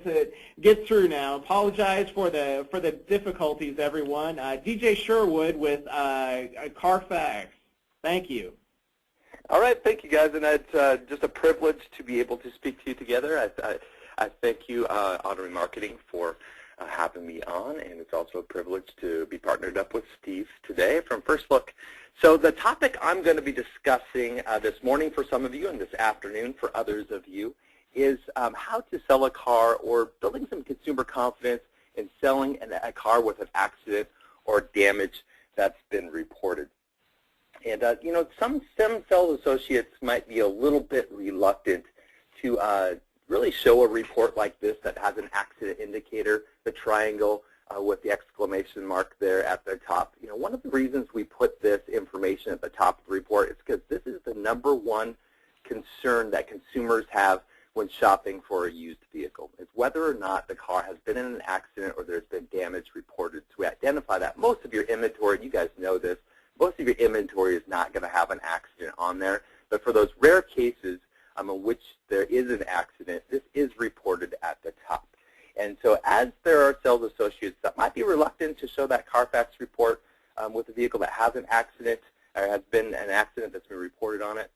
to get through now. Apologize for the difficulties, everyone. DJ Sherwood with Carfax. Thank you. All right, thank you, guys, and it's just a privilege to be able to speak to you together. I thank you, Honoring Marketing, for having me on, and it's also a privilege to be partnered up with Steve today from First Look. So the topic I'm going to be discussing this morning for some of you and this afternoon for others of you is how to sell a car, or building some consumer confidence in selling a car with an accident or damage that's been reported. And you know, some sales associates might be a little bit reluctant to really show a report like this that has an accident indicator, the triangle with the exclamation mark there at the top. You know, one of the reasons we put this information at the top of the report is because this is the #1 concern that consumers have when shopping for a used vehicle. It's whether or not the car has been in an accident or there's been damage reported. So we identify that. Most of your inventory, you guys know this, most of your inventory is not going to have an accident on there. But for those rare cases in which there is an accident, this is reported at the top. And so as there are sales associates that might be reluctant to show that Carfax report with a vehicle that has an accident or has been an accident that's been reported on it,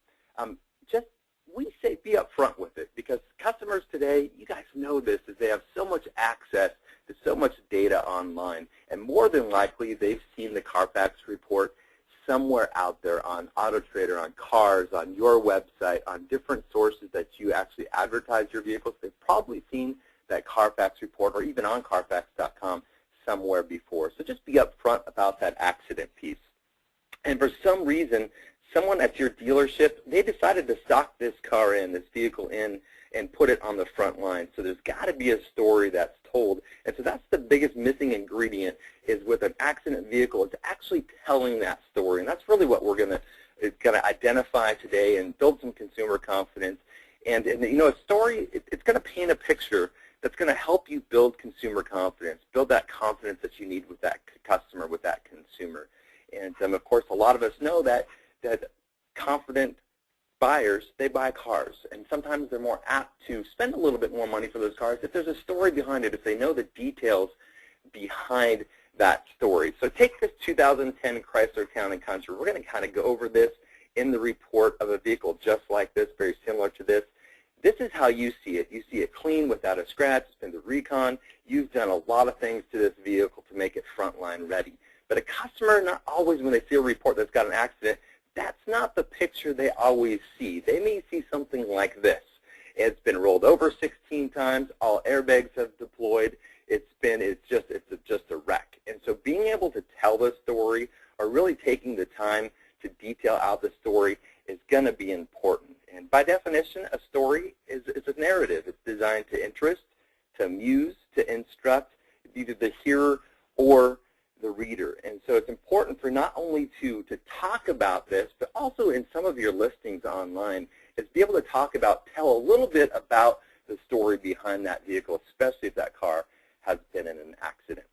we say be upfront with it, because customers today, you guys know this, is they have so much access to so much data online, and more than likely they've seen the Carfax report somewhere out there on AutoTrader, on cars, on your website, on different sources that you actually advertise your vehicles. They've probably seen that Carfax report, or even on Carfax.com somewhere before. So just be upfront about that accident piece. And for some reason, someone at your dealership, they decided to stock this vehicle in, and put it on the front line. So there's got to be a story that's told. And so that's the biggest missing ingredient, is with an accident vehicle, it's actually telling that story. And that's really what we're going to identify today and build some consumer confidence. And you know, a story, it's going to paint a picture that's going to help you build consumer confidence, build that confidence that you need with that customer, with that consumer. And of course, a lot of us know that confident buyers, they buy cars, and sometimes they're more apt to spend a little bit more money for those cars if there's a story behind it, if they know the details behind that story. So take this 2010 Chrysler Town & Country. We're going to kind of go over this in the report of a vehicle just like this, very similar to this. This is how you see it. You see it clean, without a scratch. It's been the recon. You've done a lot of things to this vehicle to make it frontline ready. But a customer, not always when they see a report that's got an accident, that's not the picture they always see. They may see something like this. It's been rolled over 16 times. All airbags have deployed. It's just a wreck. And so being able to tell the story, or really taking the time to detail out the story, is going to be important. And by definition, a story is a narrative. It's designed to interest, to amuse, to instruct, either the hearer or the reader. And so it's important for not only to talk about this, but also in some of your listings online, is be able to tell a little bit about the story behind that vehicle, especially if that car has been in an accident.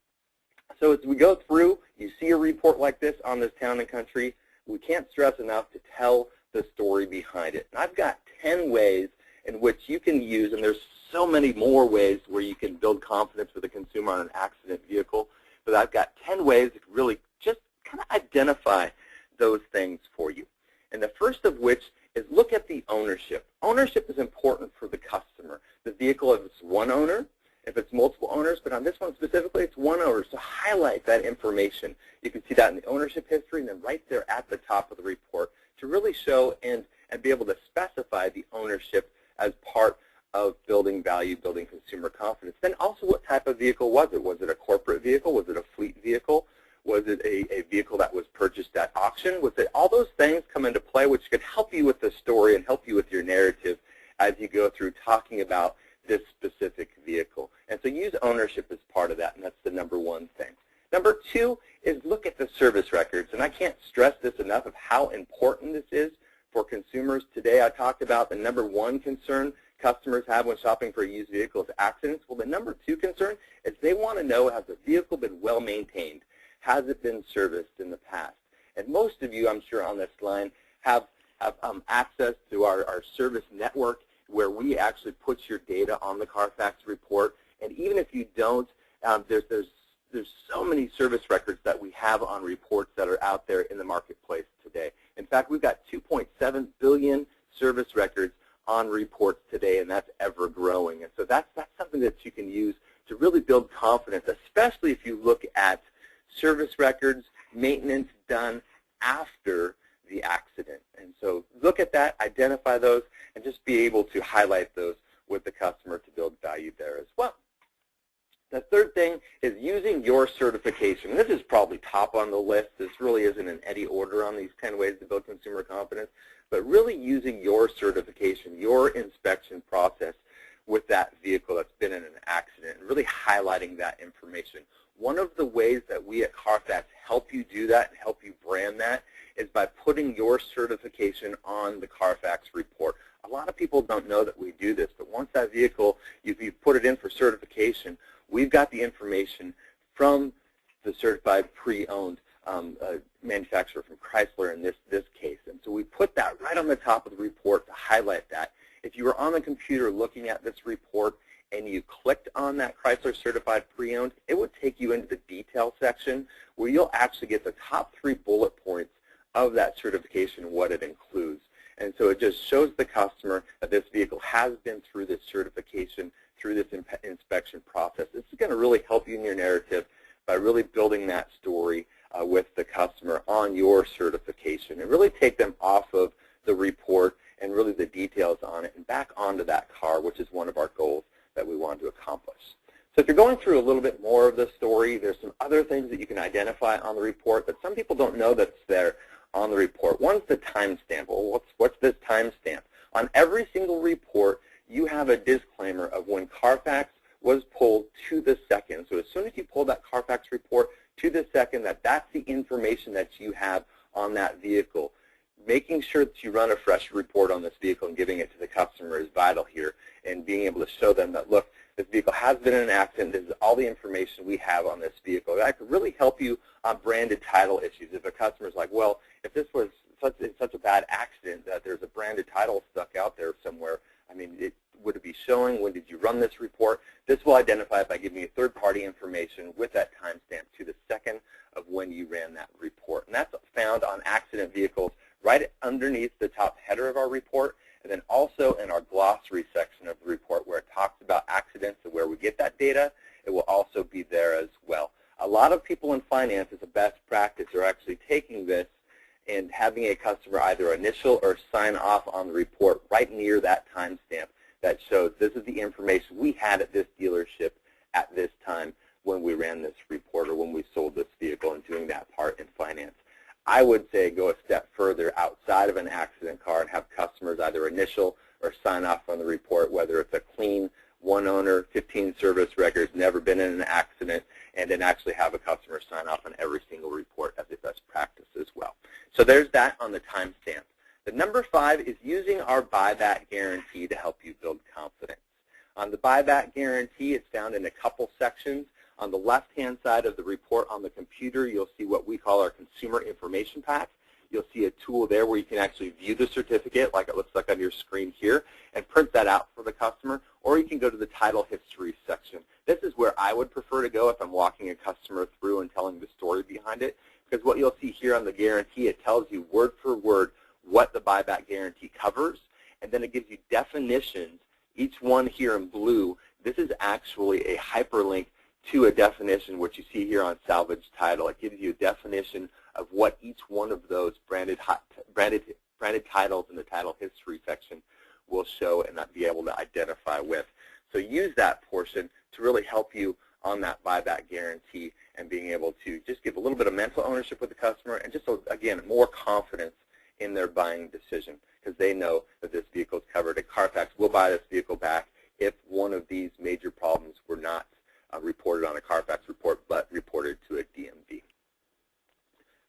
So as we go through, you see a report like this on this Town & Country, we can't stress enough to tell the story behind it. And I've got 10 ways in which you can use, and there's so many more ways where you can build confidence with a consumer on an accident vehicle, but I've got 10 ways to really just kind of identify those things for you. And the first of which is look at the ownership. Ownership is important for the customer. The vehicle, if it's one owner, if it's multiple owners, but on this one specifically, it's one owner. So highlight that information. You can see that in the ownership history, and then right there at the top of the report to really show and be able to specify the ownership as part of building value, building consumer confidence. Then also, what type of vehicle was it? Was it a corporate vehicle? Was it a fleet vehicle? Was it a vehicle that was purchased at auction? Was it all those things come into play, which could help you with the story and help you with your narrative as you go through talking about this specific vehicle. And so use ownership as part of that, and that's the #1 thing. Number 2 is look at the service records. And I can't stress this enough of how important this is for consumers today. I talked about the #1 concern customers have when shopping for a used vehicle is accidents. Well, the #2 concern is they want to know, has the vehicle been well maintained? Has it been serviced in the past? And most of you, I'm sure, on this line have access to our service network. where we actually put your data on the Carfax report. And even if you don't, there's so many service records that we have on reports that are out there in the marketplace today. In fact, we've got 2.7 billion service records on reports today, and that's ever growing. And so that's something that you can use to really build confidence, especially if you look at service records, maintenance done after the accident. And so look at that, identify those, and just be able to highlight those with the customer to build value there as well. The third thing is using your certification. This is probably top on the list. This really isn't in any order on these 10 ways to build consumer confidence, but really using your certification, your inspection process with that vehicle that's been in an accident, and really highlighting that information. One of the ways that we at Carfax help you do that and help you brand that is by putting your certification on the Carfax report. A lot of people don't know that we do this, but once that vehicle, you've put it in for certification, we've got the information from the certified pre-owned manufacturer, from Chrysler in this case. And so we put that right on the top of the report to highlight that. If you were on the computer looking at this report and you clicked on that Chrysler Certified Pre-Owned, it would take you into the detail section where you'll actually get the top 3 bullet points of that certification and what it includes. And so it just shows the customer that this vehicle has been through this certification, through this inspection process. This is going to really help you in your narrative by really building that story with the customer on your certification, and really take them off of the report and really the details on it and back onto that car, which is one of our goals that we want to accomplish. So if you're going through a little bit more of the story, there's some other things that you can identify on the report that some people don't know that's there on the report. One's the timestamp. Well, what's this timestamp? On every single report, you have a disclaimer of when Carfax was pulled to the second. So as soon as you pull that Carfax report to the second, that's the information that you have on that vehicle. Making sure that you run a fresh report on this vehicle and giving it to the customer is vital here, and being able to show them that, look, this vehicle has been in an accident. This is all the information we have on this vehicle. That could really help you on branded title issues. If a customer's like, well, if this was such a bad accident that there's a branded title stuck out there somewhere, I mean, would it be showing? When did you run this report? This will identify it by giving you third-party information with that timestamp to the second of when you ran that report. And that's found on accident vehicles right underneath the top header of our report, and then also in our glossary section of the report where it talks about accidents and where we get that data. It will also be there as well. A lot of people in finance, as a best practice, are actually taking this and having a customer either initial or sign off on the report right near that timestamp that shows this is the information we had at this dealership at this time when we ran this report or when we sold this vehicle, and doing that part in finance. I would say go a step further outside of an accident car and have customers either initial or sign off on the report, whether it's a clean, one owner, 15 service records, never been in an accident, and then actually have a customer sign off on every single report as a best practice as well. So there's that on the timestamp. The number 5 is using our buyback guarantee to help you build confidence. On the buyback guarantee, it's found in a couple sections. On the left-hand side of the report on the computer, you'll see what we call our consumer information pack. You'll see a tool there where you can actually view the certificate like it looks like on your screen here and print that out for the customer, or you can go to the title history section. This is where I would prefer to go if I'm walking a customer through and telling the story behind it, because what you'll see here on the guarantee, it tells you word for word what the buyback guarantee covers, and then it gives you definitions, each one here in blue. This is actually a hyperlink to a definition, which you see here on salvage title. It gives you a definition of what each one of those branded titles in the title history section will show and not be able to identify with. So use that portion to really help you on that buyback guarantee and being able to just give a little bit of mental ownership with the customer and just, again, more confidence in their buying decision, because they know that this vehicle is covered. At Carfax, we'll buy this vehicle back if one of these major problems were not reported on a Carfax report, but reported to a DMV.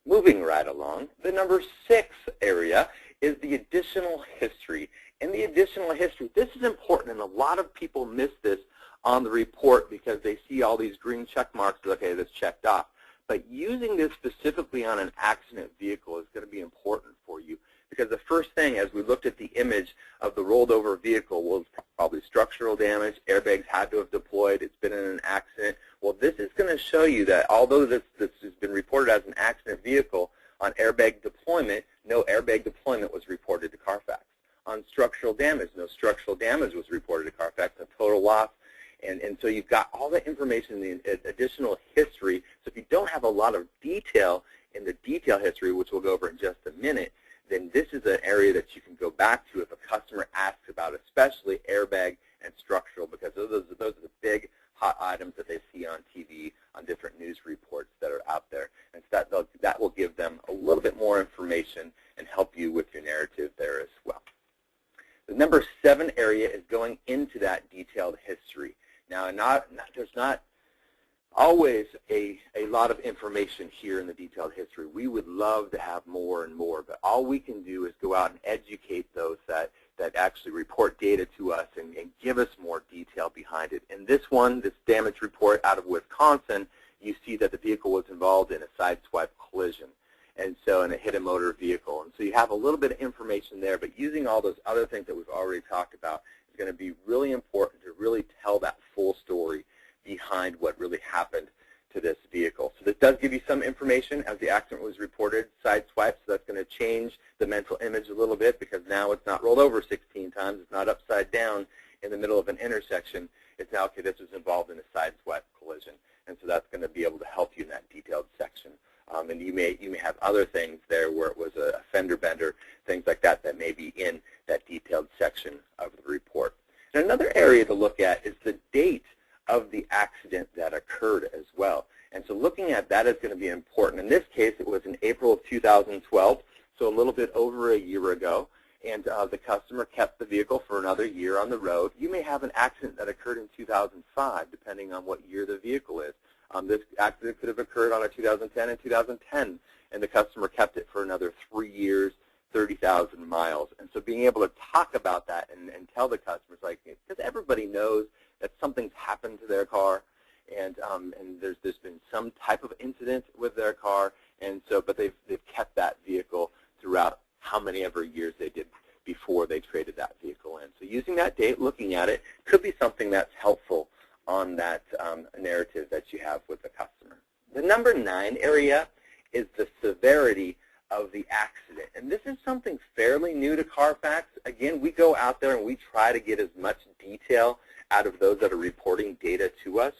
Moving right along, the number 6 area is the additional history. In the additional history, this is important, and a lot of people miss this on the report because they see all these green check marks, okay, that's checked off. But using this specifically on an accident vehicle is going to be important for you, because the first thing as we looked at the image of the rolled over vehicle was probably structural damage, airbags had to have deployed, it's been in an accident. Well, this is going to show you that although this has been reported as an accident vehicle, on airbag deployment, no airbag deployment was reported to Carfax. On structural damage, no structural damage was reported to Carfax, a total loss. And so you've got all the information in the additional history. So if you don't have a lot of detail in the detail history, which we'll go over in just a minute, then this is an area that you can go back to if a customer asks about, especially airbag and structural, because those are the big hot items that they see on TV, on different news reports that are out there. And so that will give them a little bit more information and help you with your narrative there as well. The number 7 area is going into that detailed history. Now, there's not always a lot of information here in the detailed history. We would love to have more and more, but all we can do is go out and educate those that actually report data to us and give us more detail behind it. In this one, this damage report out of Wisconsin, you see that the vehicle was involved in a sideswipe collision, and it hit a motor vehicle. And so you have a little bit of information there, but using all those other things that we've already talked about is going to be really important to really tell that full story behind what really happened to this vehicle. So this does give you some information as the accident was reported, sideswipe, so that's going to change the mental image a little bit because now it's not rolled over 16 times, it's not upside down in the middle of an intersection. It's now, okay, this was involved in a sideswipe collision. And so that's going to be able to help you in that detailed section. And you may have other things there where it was a fender bender, things like that that may be in that detailed section of the report. And another area to look at is the date of the accident that occurred as well. And so looking at that is going to be important. In this case, it was in April of 2012, so a little bit over a year ago, and the customer kept the vehicle for another year on the road. You may have an accident that occurred in 2005, depending on what year the vehicle is. This accident could have occurred on a 2010 and 2010, and the customer kept it for another 3 years, 30,000 miles. And so being able to talk about that and tell the customers, like, because everybody knows that something's happened to their car, and there's been some type of incident with their car, and so but they've kept that vehicle throughout how many ever years they did before they traded that vehicle in. So using that date, looking at it, could be something that's helpful on that narrative that you have with the customer. The number 9 area is the severity of the accident. And this is something fairly new to Carfax. Again, we go out there and we try to get as much detail out of those that are reporting data to us.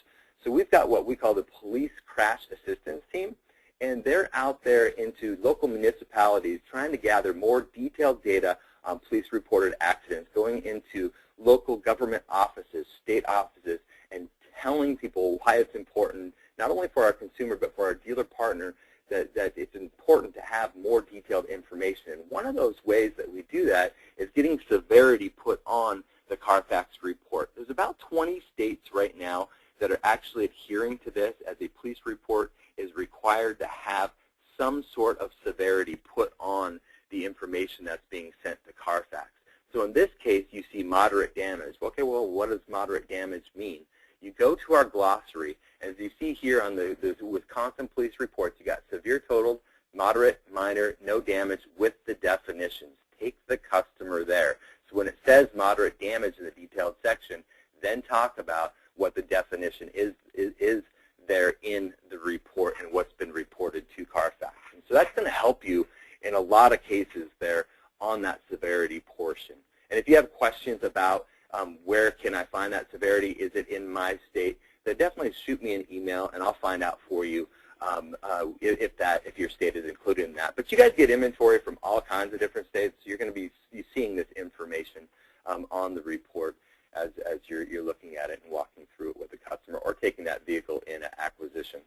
So we've got what we call the Police Crash Assistance Team, and they're out there into local municipalities trying to gather more detailed data on police-reported accidents, going into local government offices, state offices, and telling people why it's important, not only for our consumer but for our dealer partner, that it's important to have more detailed information. And one of those ways that we do that is getting severity put on the Carfax report. There's about 20 states right now that are actually adhering to this, as a police report is required to have some sort of severity put on the information that's being sent to Carfax. So in this case, you see moderate damage. Okay, well, what does moderate damage mean? You go to our glossary, and as you see here on the Wisconsin police reports, you got severe totaled, moderate, minor, no damage with the definitions. Take the customer there. So when it says moderate damage in the detailed section, then talk about what the definition is there in the report and what's been reported to Carfax. And so that's going to help you in a lot of cases there on that severity portion. And if you have questions about where can I find that severity, is it in my state, then definitely shoot me an email and I'll find out for you if your state is included in that. But you guys get inventory from all kinds of different states, so you're going to be seeing this information on the report as you're looking at it and walking through it with the customer or taking that vehicle in at acquisition.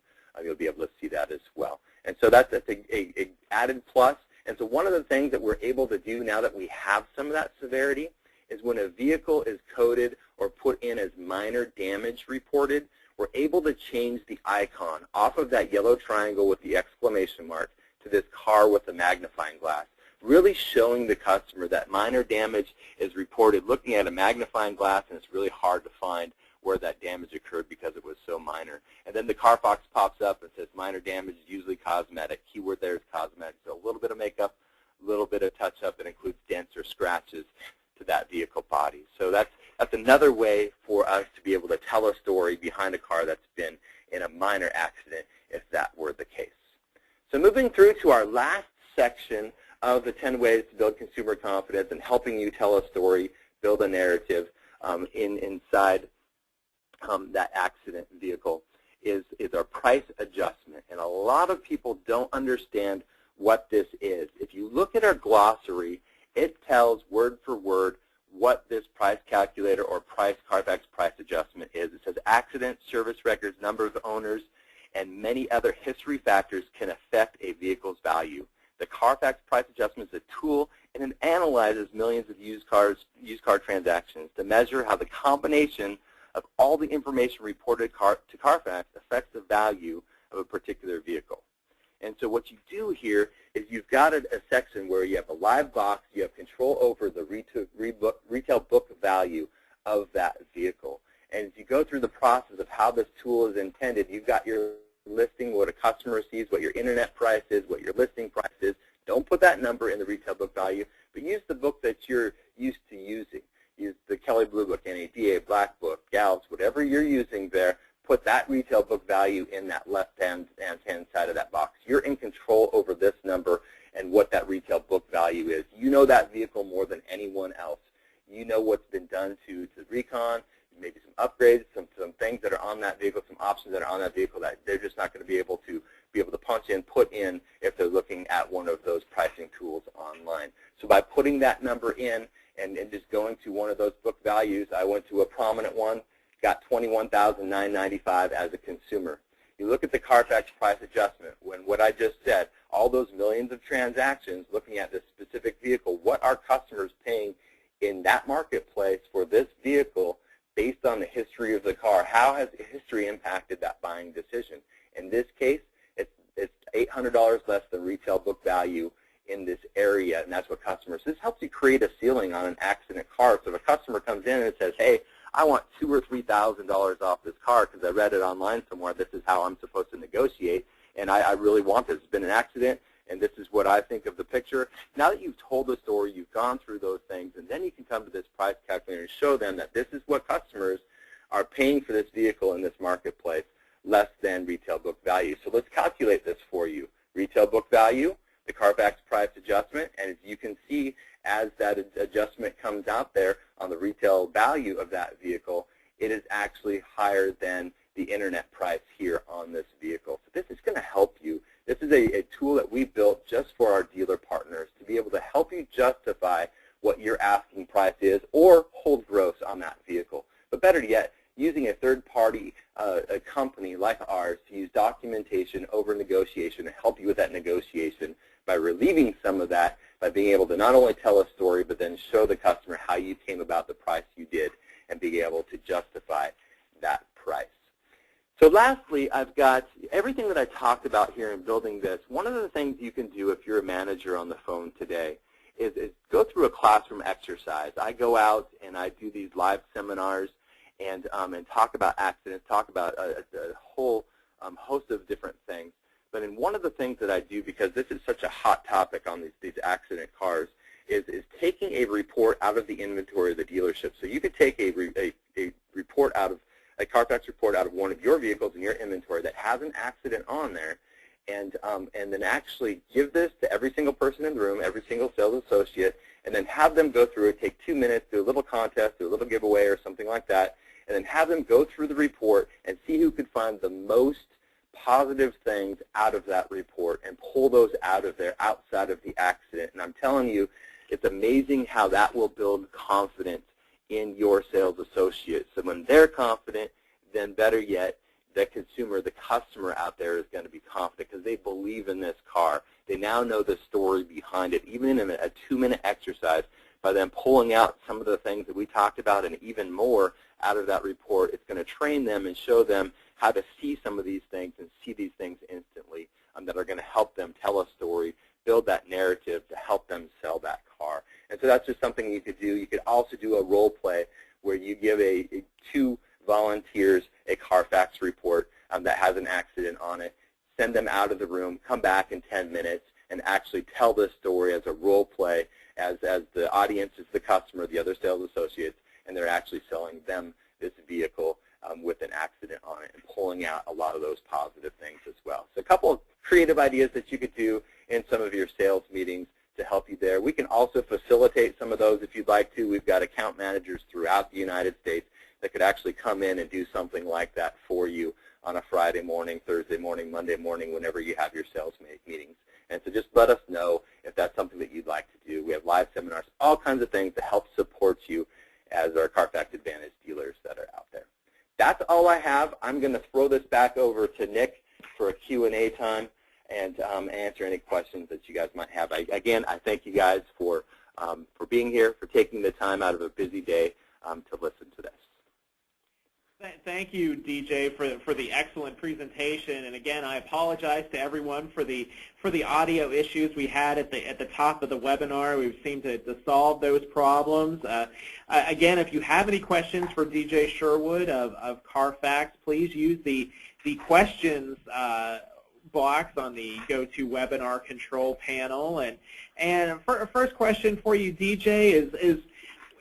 You'll be able to see that as well. And so that's a added plus. And so one of the things that we're able to do now that we have some of that severity is when a vehicle is coded or put in as minor damage reported, we're able to change the icon off of that yellow triangle with the exclamation mark to this car with the magnifying glass, really showing the customer that minor damage is reported looking at a magnifying glass, and it's really hard to find where that damage occurred because it was so minor. And then the Carfax pops up and says minor damage is usually cosmetic. Keyword there is cosmetic. So a little bit of makeup, a little bit of touch-up, and scratches to that vehicle body. So that's another way for us to be able to tell a story behind a car that's been in a minor accident, if that were the case. So moving through to our last section of the 10 ways to build consumer confidence and helping you tell a story, build a narrative inside that accident vehicle is our price adjustment. And a lot of people don't understand what this is. If you look at our glossary, it tells word for word what this price calculator or Carfax price adjustment is. It says accident, service records, number of owners, and many other history factors can affect a vehicle's value. The Carfax price adjustment is a tool, and it analyzes millions of used car transactions to measure how the combination of all the information reported to Carfax affects the value of a particular vehicle. And so what you do here is you've got a section where you have a live box, you have control over the retail book value of that vehicle. And as you go through the process of how this tool is intended, you've got your listing, what a customer sees, what your internet price is, what your listing price is. Don't put that number in the retail book value, but use the book that you're used to using. Use the Kelley Blue Book, NADA, Black Book, Gallups, whatever you're using there. Put that retail book value in that left-hand side of that box. You're in control over this number and what that retail book value is. You know that vehicle more than anyone else. You know what's been done to recon, maybe some upgrades, some things that are on that vehicle, some options that are on that vehicle that they're just not going to be able to punch in, put in if they're looking at one of those pricing tools online. So by putting that number in and just going to one of those book values, I went to a prominent one, got $21,995 as a consumer. You look at the Carfax price adjustment, when what I just said, all those millions of transactions looking at this specific vehicle, what are customers paying in that marketplace for this vehicle based on the history of the car? How has history impacted that buying decision? In this case, it's $800 less than retail book value in this area, and that's what customers. This helps you create a ceiling on an accident car. So if a customer comes in and says, hey, I want $2,000 or $3,000 off this car because I read it online somewhere, this is how I'm supposed to negotiate, and I really want this. It's been an accident, and this is what I think of the picture. Now that you've told the story, you've gone through those things, and then you can come to this price calculator and show them that this is what customers are paying for this vehicle in this marketplace, less than retail book value. So let's calculate this for you. Retail book value, the Carfax price adjustment, and as you can see, as that adjustment comes out there on the retail value of that vehicle, it is actually higher than the internet price here on this vehicle. So this is going to help you. This is a tool that we built just for our dealer partners to be able to help you justify what your asking price is or hold gross on that vehicle. But better yet, using a third-party a company like ours to use documentation over negotiation to help you with that negotiation by relieving some of that, by being able to not only tell a story, but then show the customer how you came about the price you did and be able to justify that price. So lastly, I've got everything that I talked about here in building this. One of the things you can do if you're a manager on the phone today is go through a classroom exercise. I go out and I do these live seminars and talk about accidents, talk about a whole host of different things. But in one of the things that I do, because this is such a hot topic on these accident cars, is taking a report out of the inventory of the dealership. So you could take a report out of a Carfax report out of one of your vehicles in your inventory that has an accident on there, and then actually give this to every single person in the room, every single sales associate, and then have them go through it, take 2 minutes, do a little contest, do a little giveaway or something like that, and then have them go through the report and see who could find the most positive things out of that report and pull those out of there outside of the accident. And I'm telling you, it's amazing how that will build confidence in your sales associates. So when they're confident, then better yet, the consumer, the customer out there is going to be confident because they believe in this car. They now know the story behind it. Even in a 2-minute exercise, by them pulling out some of the things that we talked about and even more out of that report, it's going to train them and show them how to see some of these things and see these things instantly that are going to help them tell a story, build that narrative to help them sell that car. And so that's just something you could do. You could also do a role play where you give 2 volunteers a Carfax report that has an accident on it, send them out of the room, come back in 10 minutes, and actually tell this story as a role play as the audience audience is the customer, the other sales associates, and they're actually selling them this vehicle with an accident on it and pulling out a lot of those positive things as well. So a couple of creative ideas that you could do in some of your sales meetings to help you there. We can also facilitate some of those if you'd like to. We've got account managers throughout the United States that could actually come in and do something like that for you on a Friday morning, Thursday morning, Monday morning, whenever you have your sales meetings. And so just let us know if that's something that you'd like to do. We have live seminars, all kinds of things to help support you as our Carfax Advantage dealers that are out there. That's all I have. I'm going to throw this back over to Nick for a Q&A time and answer any questions that you guys might have. Again, I thank you guys for being here, for taking the time out of a busy day to listen to this. Thank you, DJ, for the excellent presentation. And again, I apologize to everyone for the audio issues we had at the top of the webinar. We've seemed to solve those problems. Again, if you have any questions for DJ Sherwood of Carfax, please use the questions box on the GoToWebinar control panel. And first question for you, DJ, is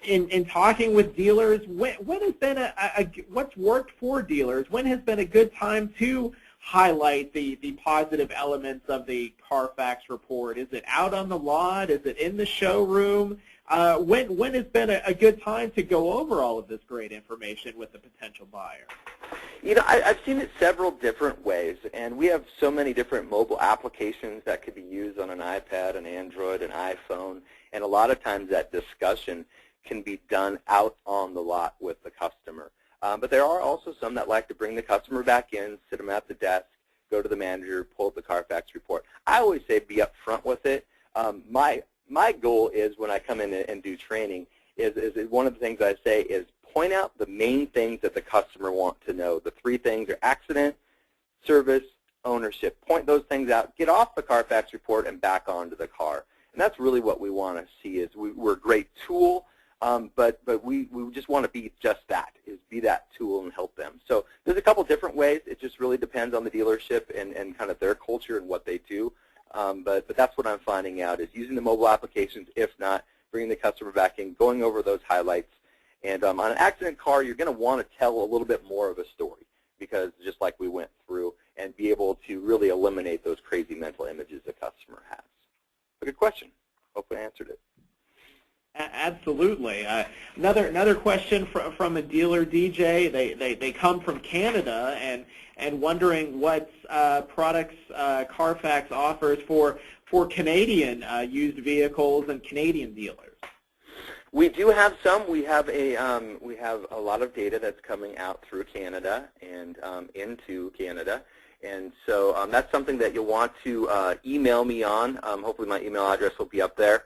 in talking with dealers, when has been what's worked for dealers? When has been a good time to highlight the positive elements of the Carfax report? Is it out on the lot? Is it in the showroom? When has been a good time to go over all of this great information with the potential buyer? You know, I've seen it several different ways, and we have so many different mobile applications that could be used on an iPad, an Android, an iPhone, and a lot of times that discussion can be done out on the lot with the customer. But there are also some that like to bring the customer back in, sit them at the desk, go to the manager, pull up the Carfax report. I always say be up front with it. My goal is when I come in and do training is one of the things I say is point out the main things that the customer wants to know. The three things are accident, service, ownership. Point those things out. Get off the Carfax report and back onto the car. And that's really what we want to see is we're a great tool. But we just want to be just that, is be that tool and help them. So there's a couple different ways. It just really depends on the dealership and kind of their culture and what they do. But that's what I'm finding out is using the mobile applications, if not, bringing the customer back in, going over those highlights. And on an accident car, you're going to want to tell a little bit more of a story because just like we went through and be able to really eliminate those crazy mental images the customer has. A good question. Hope I answered it. Absolutely. Another question from a dealer, DJ. They come from Canada and wondering what products Carfax offers for Canadian used vehicles and Canadian dealers. We do have some. We have a lot of data that's coming out through Canada and into Canada. And so that's something that you'll want to email me on. Hopefully my email address will be up there.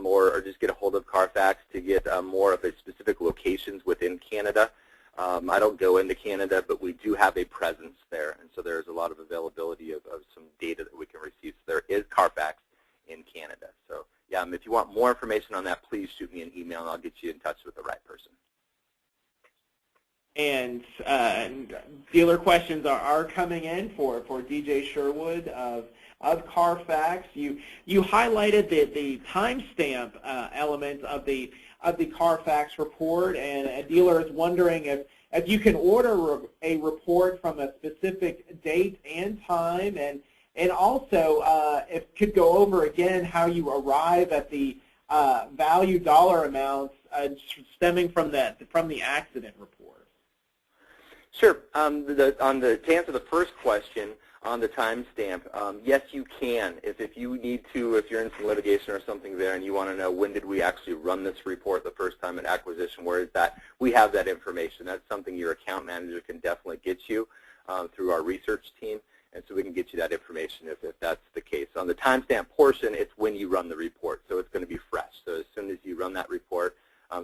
Or just get a hold of Carfax to get more of the specific locations within Canada. I don't go into Canada, but we do have a presence there, and so there's a lot of availability of some data that we can receive. So there is Carfax in Canada. So yeah, if you want more information on that, please shoot me an email, and I'll get you in touch with the right person. And dealer questions are coming in for DJ Sherwood of Carfax. You highlighted the timestamp element of the Carfax report, and a dealer is wondering if you can order a report from a specific date and time, and also if could go over again how you arrive at the value dollar amounts stemming from the accident report. Sure. To answer the first question on the timestamp, yes, you can. If you need to, if you're in some litigation or something there and you want to know when did we actually run this report the first time at acquisition, where is that, we have that information. That's something your account manager can definitely get you through our research team, and so we can get you that information if that's the case. On the timestamp portion, it's when you run the report, so it's going to be fresh. So as soon as you run that report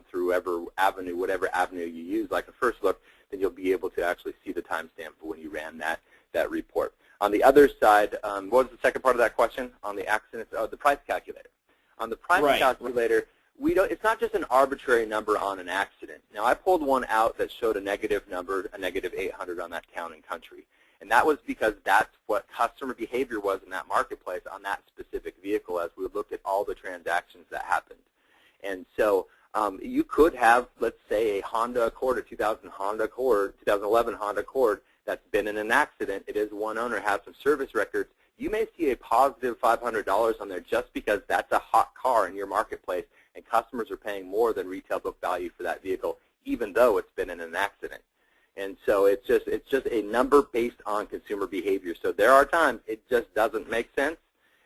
through whatever avenue you use, like a first look, then you'll be able to actually see the timestamp for when you ran that report. On the other side, what was the second part of that question? On the accidents, the price calculator. On the price calculator, it's not just an arbitrary number on an accident. Now, I pulled one out that showed a negative number, a negative 800 on that town and country. And that was because that's what customer behavior was in that marketplace on that specific vehicle as we looked at all the transactions that happened. And so you could have, let's say, a Honda Accord, a 2011 Honda Accord that's been in an accident. It is one owner, has some service records. You may see a positive $500 on there just because that's a hot car in your marketplace, and customers are paying more than retail book value for that vehicle, even though it's been in an accident. And so it's just a number based on consumer behavior. So there are times it just doesn't make sense,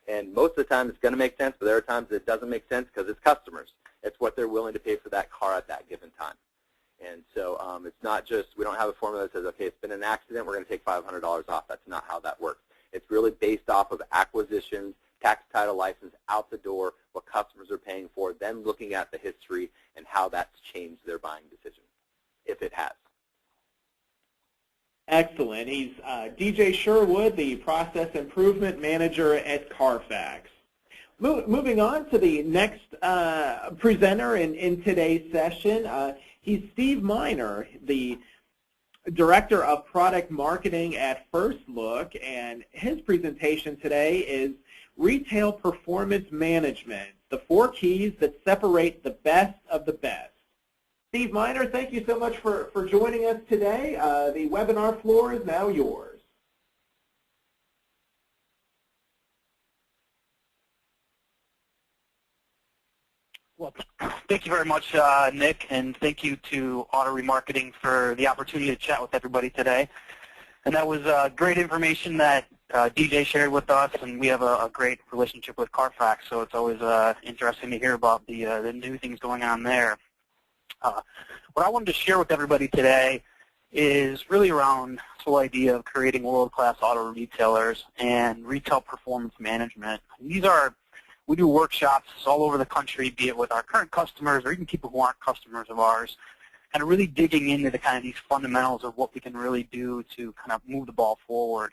and most of the time it's going to make sense, but there are times it doesn't make sense because it's customers. It's what they're willing to pay for that car at that given time. And so it's not just, we don't have a formula that says, okay, it's been an accident, we're going to take $500 off. That's not how that works. It's really based off of acquisitions, tax, title, license, out the door, what customers are paying for, then looking at the history and how that's changed their buying decision, if it has. Excellent. He's DJ Sherwood, the Process Improvement Manager at Carfax. Moving on to the next presenter in today's session, he's Steve Miner, the Director of Product Marketing at First Look, and his presentation today is Retail Performance Management, the 4 keys that separate the best of the best. Steve Miner, thank you so much for joining us today. The webinar floor is now yours. Well, thank you very much, Nick, and thank you to Auto Remarketing for the opportunity to chat with everybody today. And that was great information that DJ shared with us, and we have a great relationship with Carfax, so it's always interesting to hear about the new things going on there. What I wanted to share with everybody today is really around this whole idea of creating world-class auto retailers and retail performance management. We do workshops all over the country, be it with our current customers or even people who aren't customers of ours, and really digging into the kind of these fundamentals of what we can really do to kind of move the ball forward.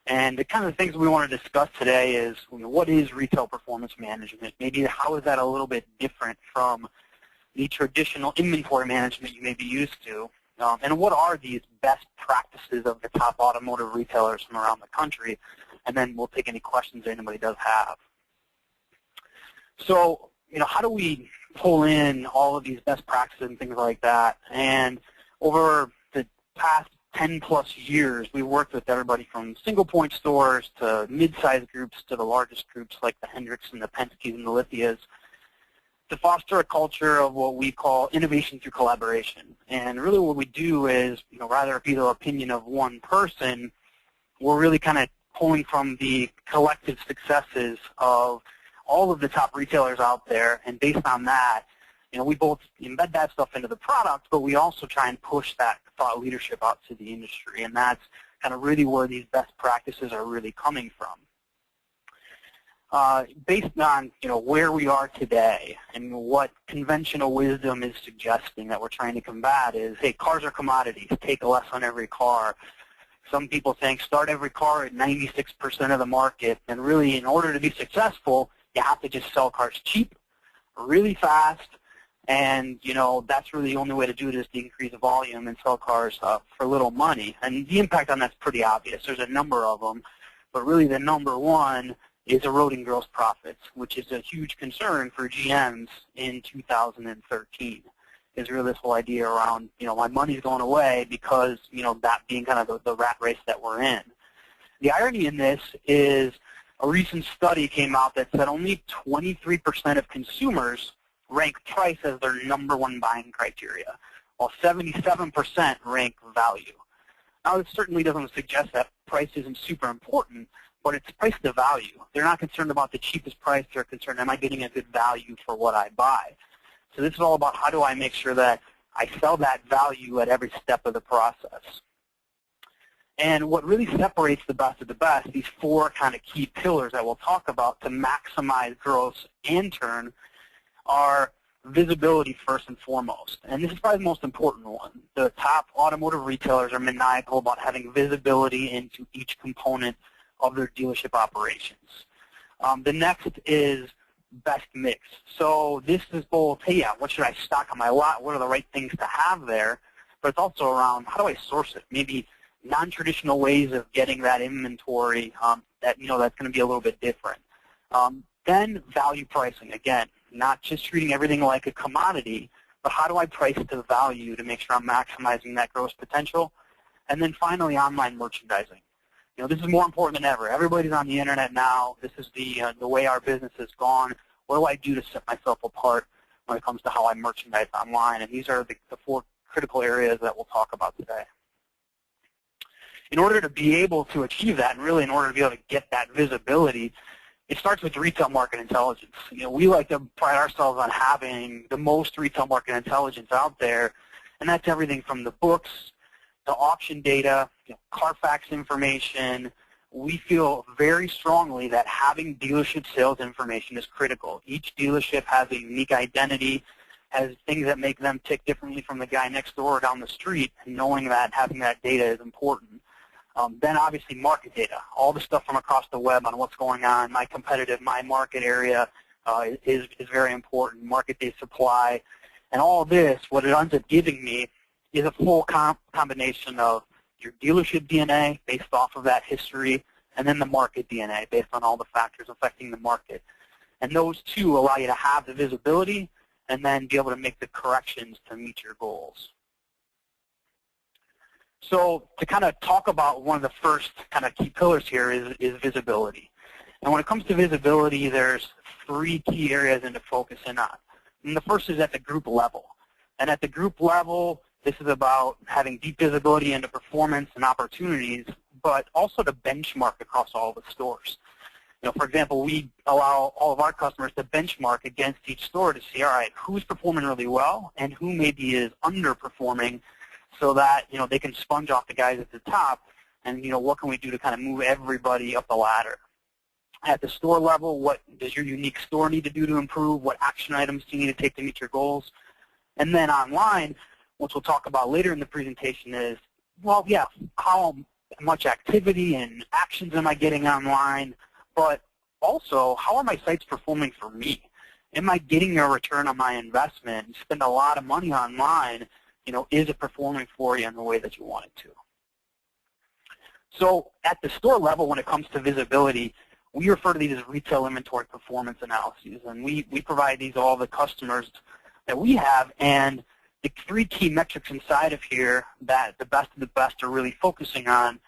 And the kind of things we want to discuss today is, what is retail performance management? Maybe how is that a little bit different from the traditional inventory management you may be used to? And what are these best practices of the top automotive retailers from around the country? And then we'll take any questions that anybody does have. So, how do we pull in all of these best practices and things like that? And over the past 10-plus years, we've worked with everybody from single-point stores to mid-sized groups to the largest groups like the Hendricks and the Penske's and the Lithias to foster a culture of what we call innovation through collaboration. And really what we do is, rather be the opinion of one person, we're really kind of pulling from the collective successes of all of the top retailers out there, and based on that, we both embed that stuff into the product, but we also try and push that thought leadership out to the industry, and that's kind of really where these best practices are really coming from. Based on where we are today and what conventional wisdom is suggesting that we're trying to combat is, hey, cars are commodities, take less on every car. Some people think start every car at 96% of the market, and really in order to be successful, you have to just sell cars cheap, really fast, and that's really the only way to do it is to increase the volume and sell cars for little money. And the impact on that's pretty obvious. There's a number of them, but really the number one is eroding gross profits, which is a huge concern for GMs in 2013. Is really this whole idea around, my money's going away because, that being kind of the rat race that we're in. The irony in this is a recent study came out that said only 23% of consumers rank price as their #1 buying criteria, while 77% rank value. Now, this certainly doesn't suggest that price isn't super important, but it's price to value. They're not concerned about the cheapest price. They're concerned, am I getting a good value for what I buy? So this is all about how do I make sure that I sell that value at every step of the process. And what really separates the best of the best, these 4 kind of key pillars that we'll talk about to maximize gross and turn, are visibility first and foremost. And this is probably the most important one. The top automotive retailers are maniacal about having visibility into each component of their dealership operations. The next is best mix. So this is both, hey, yeah, what should I stock on my lot? What are the right things to have there? But it's also around, how do I source it? Maybe non-traditional ways of getting that inventory that, that's going to be a little bit different. Then value pricing. Again, not just treating everything like a commodity, but how do I price to value to make sure I'm maximizing that gross potential? And then finally, online merchandising. This is more important than ever. Everybody's on the internet now. This is the way our business has gone. What do I do to set myself apart when it comes to how I merchandise online? And these are the 4 critical areas that we'll talk about today. In order to be able to achieve that, and really in order to be able to get that visibility, it starts with retail market intelligence. We like to pride ourselves on having the most retail market intelligence out there, and that's everything from the books to auction data, Carfax information. We feel very strongly that having dealership sales information is critical. Each dealership has a unique identity, has things that make them tick differently from the guy next door or down the street, and knowing that, having that data is important. Then obviously market data, all the stuff from across the web on what's going on, my market area is very important, market day supply. And all this, what it ends up giving me is a full combination of your dealership DNA based off of that history, and then the market DNA based on all the factors affecting the market. And those two allow you to have the visibility and then be able to make the corrections to meet your goals. So to kind of talk about one of the first kind of key pillars here is visibility. And when it comes to visibility, there's 3 key areas to focus in on. And the first is at the group level. And at the group level, this is about having deep visibility into performance and opportunities, but also to benchmark across all the stores. For example, we allow all of our customers to benchmark against each store to see, all right, who's performing really well and who maybe is underperforming, so that they can sponge off the guys at the top, and what can we do to kind of move everybody up the ladder. At the store level, what does your unique store need to do to improve? What action items do you need to take to meet your goals? And then online, which we'll talk about later in the presentation, is, well, yeah, how much activity and actions am I getting online, but also how are my sites performing for me? Am I getting a return on my investment? You spend a lot of money online, is it performing for you in the way that you want it to? So at the store level, when it comes to visibility, we refer to these as retail inventory performance analyses, and we provide these to all the customers that we have. And the 3 key metrics inside of here that the best of the best are really focusing on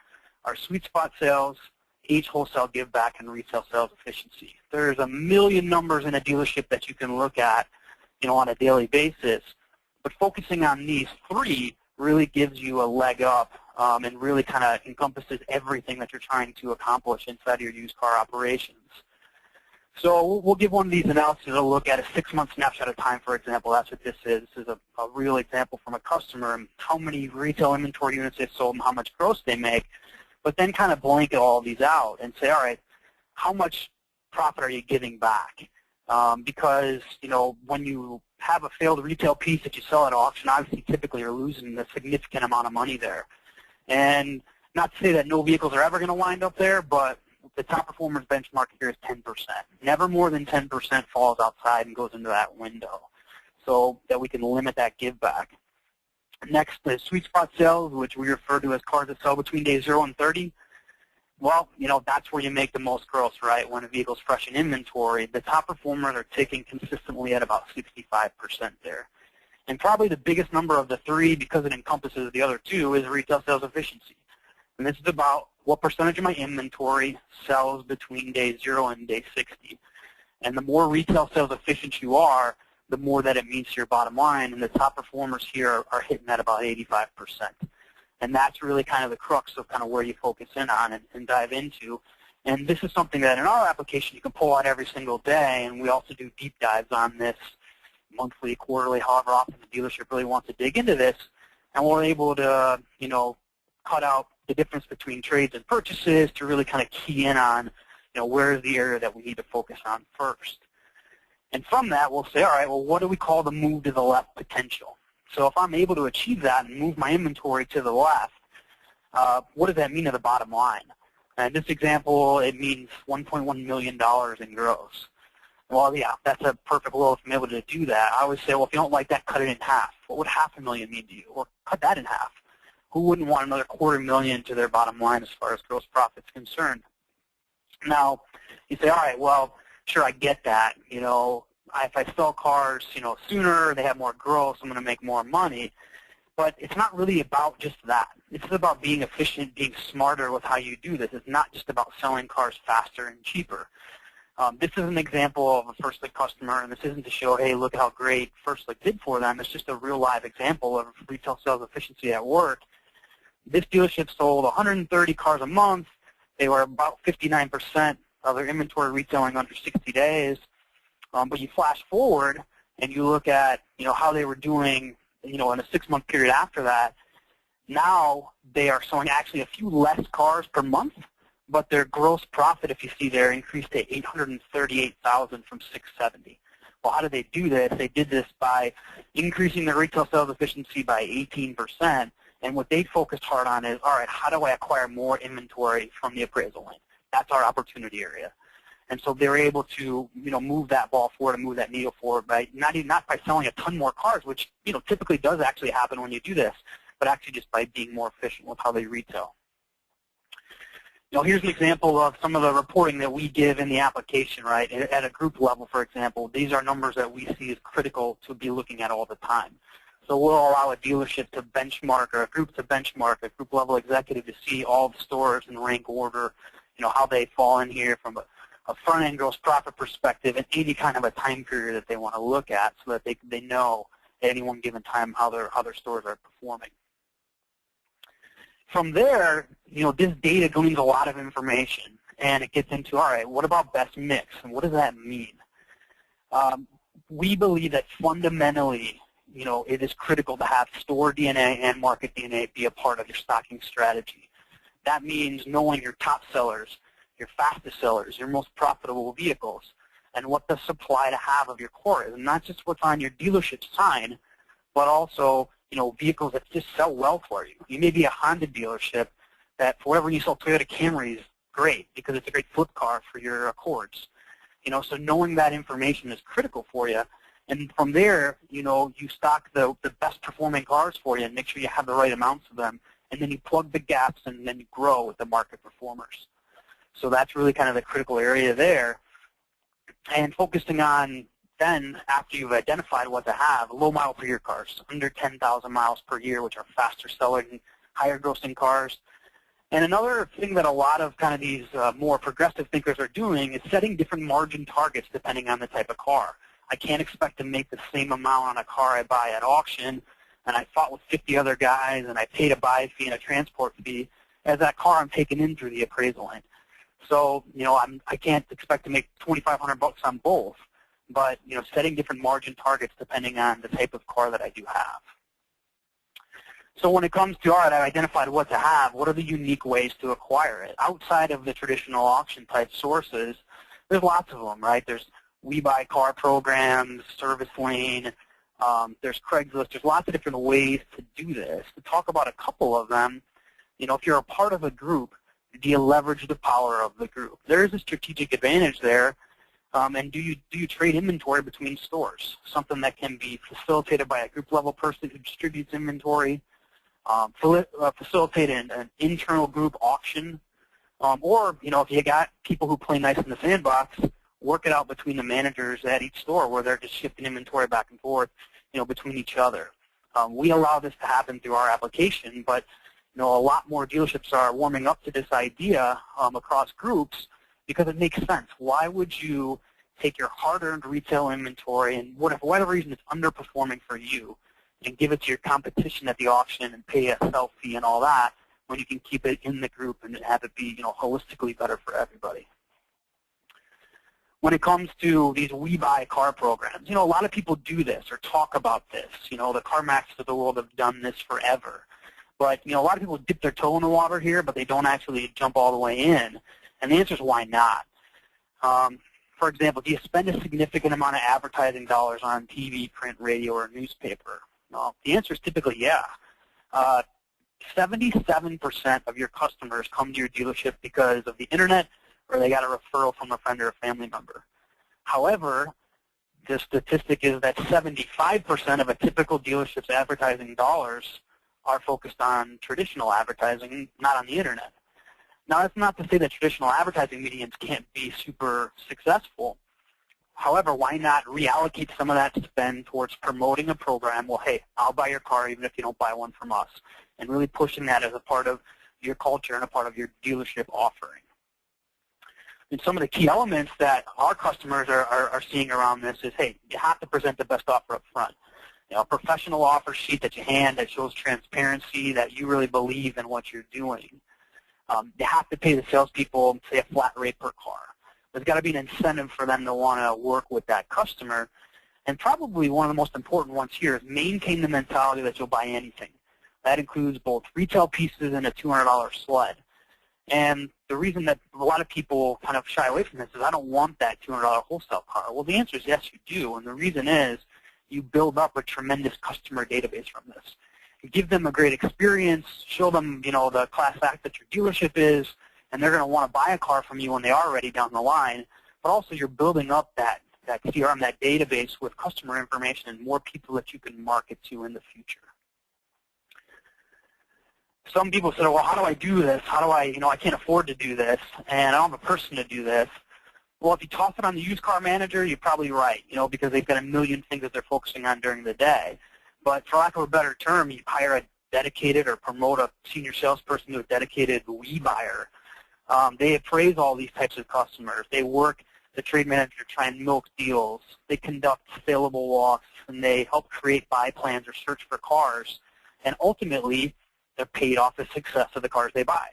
are sweet spot sales, age wholesale give back, and retail sales efficiency. There's a million numbers in a dealership that you can look at, on a daily basis. But focusing on these 3 really gives you a leg up and really kind of encompasses everything that you're trying to accomplish inside of your used car operations. So we'll give one of these analyses a look at a 6-month snapshot of time, for example. That's what this is. This is a real example from a customer and how many retail inventory units they've sold and how much gross they make, but then kind of blanket all of these out and say, all right, how much profit are you giving back? Because, when you have a failed retail piece that you sell at auction, obviously typically you're losing a significant amount of money there. And not to say that no vehicles are ever going to wind up there, but the top performers benchmark here is 10%. Never more than 10% falls outside and goes into that window, so that we can limit that give back. Next is sweet spot sales, which we refer to as cars that sell between days 0 and 30. Well, that's where you make the most gross, right? When a vehicle's fresh in inventory, the top performers are ticking consistently at about 65% there. And probably the biggest number of the 3, because it encompasses the other 2, is retail sales efficiency. And this is about what percentage of my inventory sells between day 0 and day 60. And the more retail sales efficient you are, the more that it means to your bottom line. And the top performers here are hitting at about 85%. And that's really kind of the crux of kind of where you focus in on and dive into. And this is something that in our application you can pull out every single day, and we also do deep dives on this monthly, quarterly, however often the dealership really wants to dig into this. And we're able to, cut out the difference between trades and purchases to really kind of key in on, where is the area that we need to focus on first. And from that, we'll say, all right, well, what do we call the move to the left potential? So if I'm able to achieve that and move my inventory to the left, what does that mean to the bottom line? In this example, it means $1.1 million in gross. Well, yeah, that's a perfect world if I'm able to do that. I always say, well, if you don't like that, cut it in half. What would $500,000 mean to you? Or cut that in half. Who wouldn't want another $250,000 to their bottom line as far as gross profit is concerned? Now, you say, all right, well, sure, I get that. if I sell cars, sooner, they have more growth, so I'm going to make more money. But it's not really about just that. It's about being efficient, being smarter with how you do this. It's not just about selling cars faster and cheaper. This is an example of a First Lick customer, and this isn't to show, hey, look how great First Lick did for them. It's just a real live example of retail sales efficiency at work. This dealership sold 130 cars a month. They were about 59% of their inventory retailing under 60 days. But you flash forward and you look at how they were doing in a 6-month period after that. Now they are selling actually a few less cars per month, but their gross profit, if you see there, increased to $838,000 from $670. Well, how did they do this? They did this by increasing their retail sales efficiency by 18%. And what they focused hard on is, all right, how do I acquire more inventory from the appraisal lane? That's our opportunity area. And so they were able to, move that ball forward and move that needle forward by not by selling a ton more cars, which, typically does actually happen when you do this, but actually just by being more efficient with how they retail. Here's an example of some of the reporting that we give in the application, right? At a group level, for example, these are numbers that we see as critical to be looking at all the time. So we'll allow a dealership to benchmark, or a group to benchmark, a group level executive to see all the stores in rank order, how they fall in here from a front-end gross profit perspective and any kind of a time period that they want to look at, so that they know at any one given time how their stores are performing. From there, this data gleans a lot of information, and it gets into, all right, what about best mix, and what does that mean? We believe that fundamentally, it is critical to have store DNA and market DNA be a part of your stocking strategy. That means knowing your top sellers, your fastest sellers, your most profitable vehicles, and what the supply to have of your core is, and not just what's on your dealership sign, but also vehicles that just sell well for you. You may be a Honda dealership that, for whatever you sell Toyota Camrys, great, because it's a great flip car for your Accords. So knowing that information is critical for you. And from there, you stock the best performing cars for you and make sure you have the right amounts of them. And then you plug the gaps and then you grow with the market performers. So that's really kind of the critical area there. And focusing on then, after you've identified what to have, low mile per year cars, under 10,000 miles per year, which are faster selling, higher grossing cars. And another thing that a lot of kind of these more progressive thinkers are doing is setting different margin targets depending on the type of car. I can't expect to make the same amount on a car I buy at auction, and I fought with 50 other guys, and I paid a buy fee and a transport fee, as that car I'm taking in through the appraisal line. So, I can't expect to make $2,500 on both, but, setting different margin targets depending on the type of car that I do have. So when it comes to, all right, I've identified what to have, what are the unique ways to acquire it? Outside of the traditional auction type sources, there's lots of them, right? There's We Buy Car programs, Service Lane, there's Craigslist. There's lots of different ways to do this. To talk about a couple of them, if you're a part of a group, do you leverage the power of the group? There is a strategic advantage there. And do you trade inventory between stores? Something that can be facilitated by a group level person who distributes inventory, facilitate an internal group auction, or if you got people who play nice in the sandbox, work it out between the managers at each store where they're just shifting inventory back and forth, between each other. We allow this to happen through our application, but a lot more dealerships are warming up to this idea across groups, because it makes sense. Why would you take your hard-earned retail inventory and for whatever reason it's underperforming for you and give it to your competition at the auction and pay a sell fee and all that, when you can keep it in the group and have it be holistically better for everybody? When it comes to these We Buy Car programs, a lot of people do this or talk about this. The CarMaxes of the world have done this forever. But a lot of people dip their toe in the water here, but they don't actually jump all the way in. And the answer is, why not? For example, do you spend a significant amount of advertising dollars on TV, print, radio, or newspaper? Well, the answer is typically yeah. 77% of your customers come to your dealership because of the internet, or they got a referral from a friend or a family member. However, the statistic is that 75% of a typical dealership's advertising dollars are focused on traditional advertising, not on the internet. Now, that's not to say that traditional advertising mediums can't be super successful, However, why not reallocate some of that spend towards promoting a program? Well, hey, I'll buy your car even if you don't buy one from us, and really pushing that as a part of your culture and a part of your dealership offering. And some of the key elements that our customers are seeing around this is, hey, you have to present the best offer up front. You know, a professional offer sheet that you hand that shows transparency, that you really believe in what you're doing. You have to pay the salespeople, say, a flat rate per car. There's got to be an incentive for them to want to work with that customer. And probably one of the most important ones here is maintain the mentality that you'll buy anything. That includes both retail pieces and a $200 sled. And the reason that a lot of people kind of shy away from this is, I don't want that $200 wholesale car. Well, the answer is yes, you do. And the reason is you build up a tremendous customer database from this. You give them a great experience, show them, you know, the class act that your dealership is, and they're going to want to buy a car from you when they are ready down the line. But also you're building up that CRM, that database with customer information and more people that you can market to in the future. Some people said, well, how do I do this? How do I, you know, I can't afford to do this, and I don't have a person to do this. Well, if you toss it on the used car manager, you're probably right, you know, because they've got a million things that they're focusing on during the day. But for lack of a better term, you hire a dedicated or promote a senior salesperson to a dedicated lead buyer. They appraise all these types of customers. They work the trade manager to try and milk deals. They conduct saleable walks, and they help create buy plans or search for cars. And ultimately, they're paid off the success of the cars they buy.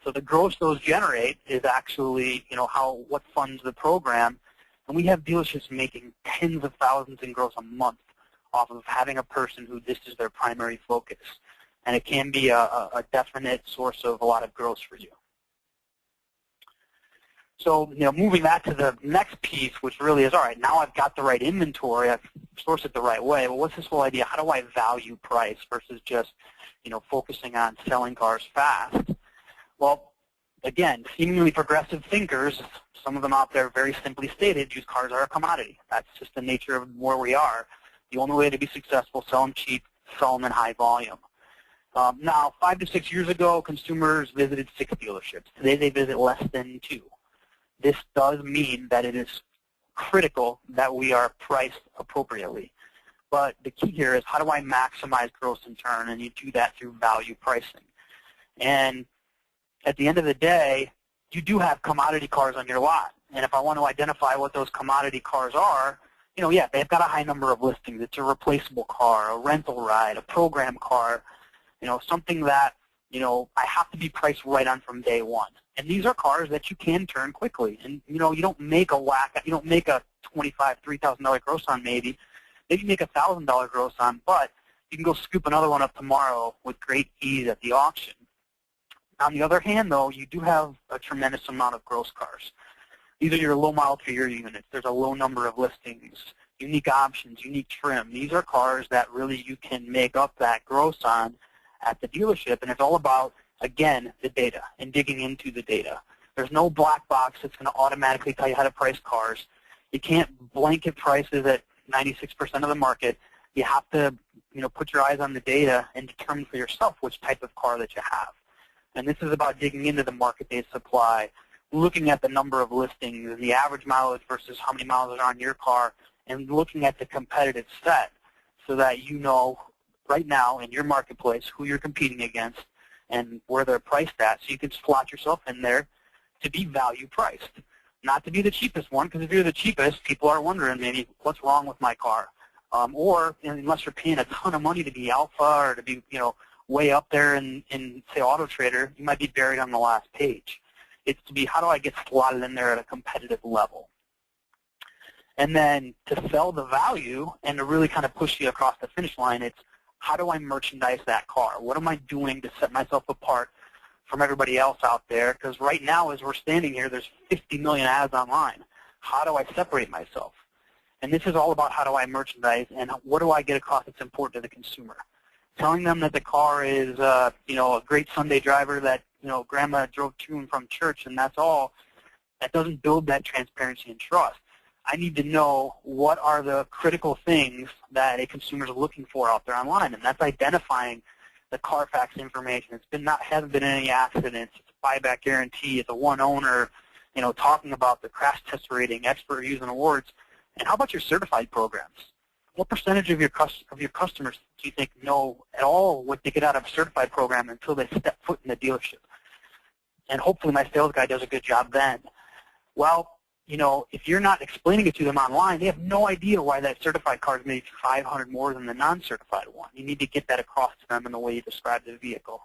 So the gross those generate is actually, you know, what funds the program. And we have dealerships making tens of thousands in gross a month off of having a person who this is their primary focus. And it can be a definite source of a lot of gross for you. So, you know, moving that to the next piece, which really is, all right, now I've got the right inventory, I've sourced it the right way. Well, what's this whole idea? How do I value price versus just, you know, focusing on selling cars fast? Well, again, seemingly progressive thinkers, some of them out there very simply stated, used cars are a commodity. That's just the nature of where we are. The only way to be successful, sell them cheap, sell them in high volume. Now, 5 to 6 years ago, consumers visited 6 dealerships. Today, they visit less than 2. This does mean that it is critical that we are priced appropriately. But the key here is, how do I maximize gross in turn? And you do that through value pricing. And at the end of the day, you do have commodity cars on your lot. And if I want to identify what those commodity cars are, you know, yeah, they've got a high number of listings. It's a replaceable car, a rental ride, a program car, you know, something that, you know, I have to be priced right on from day one. And these are cars that you can turn quickly. And, you know, you don't make a $25,000, $3,000 gross on maybe. Maybe you make a $1,000 gross on, but you can go scoop another one up tomorrow with great ease at the auction. On the other hand, though, you do have a tremendous amount of gross cars. These are your low mile per year units. There's a low number of listings, unique options, unique trim. These are cars that really you can make up that gross on at the dealership, and it's all about, again, the data and digging into the data. There's no black box that's going to automatically tell you how to price cars. You can't blanket prices at 96% of the market. You have to, you know, put your eyes on the data and determine for yourself which type of car that you have. And this is about digging into the market-based supply, looking at the number of listings and the average mileage versus how many miles are on your car, and looking at the competitive set so that you know right now in your marketplace who you're competing against and where they're priced at, so you can slot yourself in there to be value priced. Not to be the cheapest one, because if you're the cheapest, people are wondering maybe what's wrong with my car. Or unless you're paying a ton of money to be alpha or to be, you know, way up there in say, Auto Trader, you might be buried on the last page. It's to be, how do I get slotted in there at a competitive level? And then to sell the value and to really kind of push you across the finish line, it's how do I merchandise that car? What am I doing to set myself apart from everybody else out there? Because right now, as we're standing here, there's 50 million ads online. How do I separate myself? And this is all about how do I merchandise and what do I get across that's important to the consumer. Telling them that the car is, you know, a great Sunday driver that, you know, grandma drove to and from church and that's all, that doesn't build that transparency and trust. I need to know what are the critical things that a consumer is looking for out there online, and that's identifying the Carfax information. Hasn't been any accidents. It's a buyback guarantee. It's a one owner. You know, talking about the crash test rating, expert reviews and awards. And how about your certified programs? What percentage of your customers do you think know at all what they get out of a certified program until they step foot in the dealership? And hopefully my sales guy does a good job then. Well, you know, if you're not explaining it to them online, they have no idea why that certified car is maybe $500 more than the non-certified one. You need to get that across to them in the way you describe the vehicle.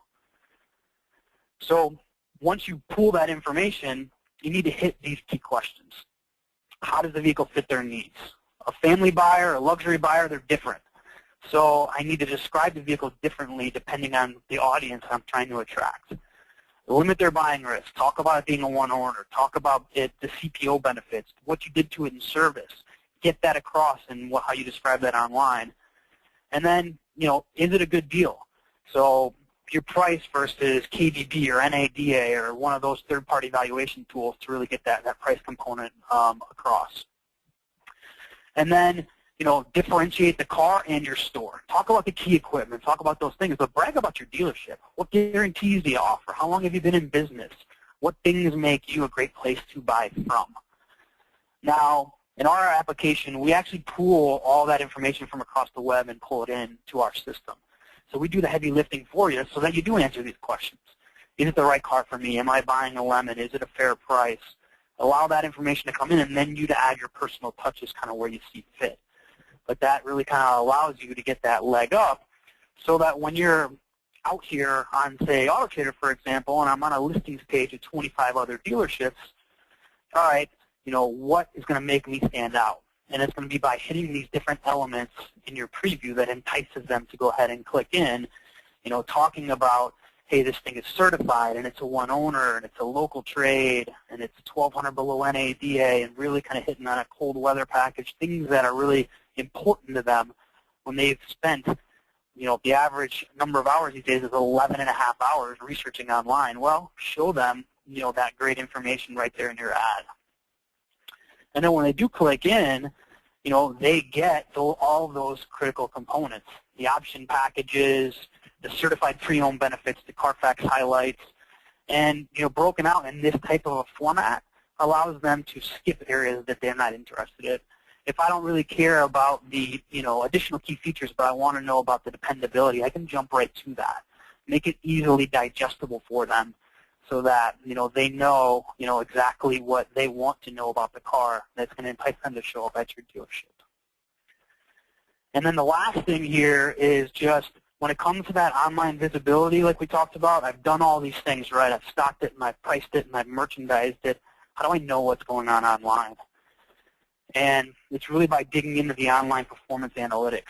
So once you pull that information, you need to hit these key questions. How does the vehicle fit their needs? A family buyer, a luxury buyer, they're different. So I need to describe the vehicle differently depending on the audience I'm trying to attract. Limit their buying risk. Talk about it being a one owner. Talk about it, the CPO benefits, what you did to it in service. Get that across in how you describe that online. And then, you know, is it a good deal? So your price versus KVB or NADA or one of those third-party valuation tools to really get that price component across. And then, you know, differentiate the car and your store. Talk about the key equipment. Talk about those things, but brag about your dealership. What guarantees do you offer? How long have you been in business? What things make you a great place to buy from? Now, in our application, we actually pool all that information from across the web and pull it into our system. So we do the heavy lifting for you so that you do answer these questions. Is it the right car for me? Am I buying a lemon? Is it a fair price? Allow that information to come in, and then you to add your personal touches kind of where you see fit. But that really kind of allows you to get that leg up so that when you're out here on, say, Auto Trader, for example, and I'm on a listings page of 25 other dealerships, all right, you know, what is going to make me stand out? And it's going to be by hitting these different elements in your preview that entices them to go ahead and click in, you know, talking about, hey, this thing is certified, and it's a one owner, and it's a local trade, and it's 1,200 below NADA, and really kind of hitting on a cold weather package, things that are really important to them when they've spent, you know, the average number of hours these days is 11.5 hours researching online. Well, show them, you know, that great information right there in your ad. And then when they do click in, you know, they get all of those critical components, the option packages, the certified pre-owned benefits, the Carfax highlights, and, you know, broken out in this type of a format allows them to skip areas that they're not interested in. If I don't really care about the, you know, additional key features, but I want to know about the dependability, I can jump right to that. Make it easily digestible for them so that, you know, they know, you know, exactly what they want to know about the car that's going to entice them to show up at your dealership. And then the last thing here is just when it comes to that online visibility like we talked about, I've done all these things, right? I've stocked it and I've priced it and I've merchandised it. How do I know what's going on online? And it's really by digging into the online performance analytics.